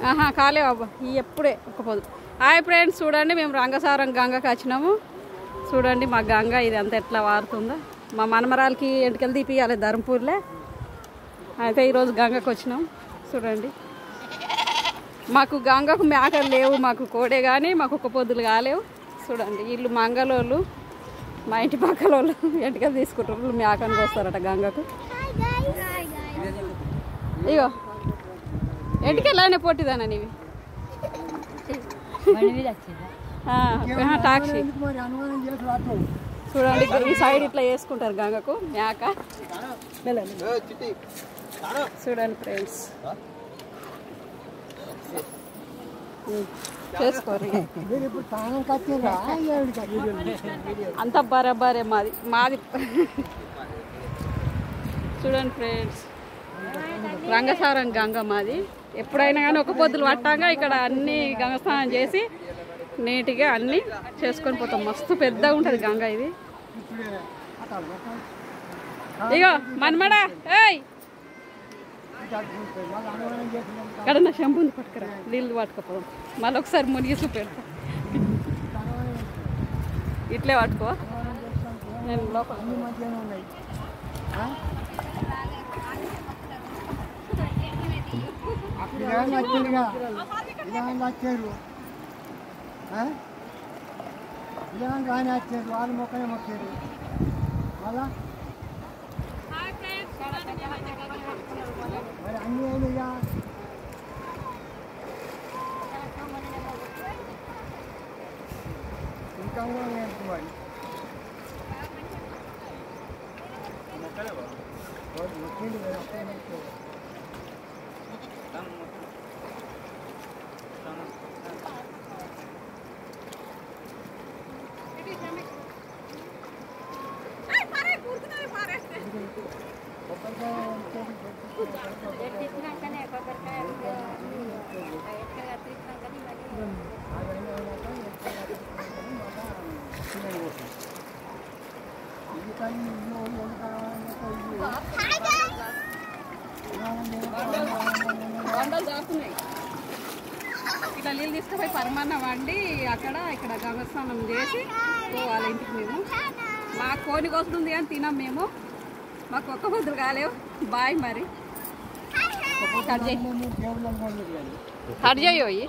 ఆహా కాలే బాబా ఈ ఎప్పుడే ఒక పొద్దు. హాయ్ ఫ్రెండ్స్, చూడండి మేము రంగసారం గంగకి వచ్చినాము. చూడండి మా గంగ ఇది అంతా ఎట్లా వారుతుందో. మా మనమరాలకి ఎంటికలు తీపియాలి ధర్మపూర్లే. అయితే ఈరోజు గంగకు వచ్చినాం. చూడండి మాకు గంగకు మేకలు లేవు, మాకు కోడే కానీ మాకు ఒక్క పొద్దులు కాలేవు. చూడండి వీళ్ళు మంగళోళ్ళు, మా ఇంటి పక్కల వాళ్ళు ఎంటికలు తీసుకుంటారు. వీళ్ళు మేకనికి వస్తారట గంగకు. ఇగో ఎంటికెళ్ళనే పొట్టిదానా నీవి టాక్సీ. చూడండి ఈ సైడ్ ఇట్లా వేసుకుంటారు గంగకు మేక. చూడండి ఫ్రెండ్స్ చేసుకోరు అంత బరాబరే మాది మాది. చూడండి ఫ్రెండ్స్ రంగసారం గంగ మాది. ఎప్పుడైనా కానీ ఒక పొద్దులు పట్టాక ఇక్కడ అన్ని గంగ స్నానం చేసి నీట్గా అన్నీ చేసుకొని పోతాం. మస్తు పెద్దగా ఉంటుంది గంగ ఇది. ఇగో మనమడా ఏయ్ ఇక్కడ నా షంపుంది పట్టుకురా, నీళ్ళు పట్టుకోపోదాం. మళ్ళీ ఒకసారి మునిగి చూపెడతా. ఇట్లే పట్టుకో నేను లోపల. రాని వచ్చారు వాళ్ళు మొక్కనే మొక్కారు. మళ్ళా మరి అన్నీ అయినాయిగా. ఇంకా కూడా నేర్చుకోవాలి. మొక్కింది వంటలు దాకున్నాయి. ఇట్లా నీళ్ళు తీసుకుపోయి పరమాన్నం వండి ఇక్కడ గంగ స్నానం చేసి వాళ్ళ ఇంటికి మేము. మాకు కోని కోస్తుంది అని తినాం మేము. మాకు ఒక్క పొద్దులు కాలేవు. బాయ్ మరి కట్ చేయి.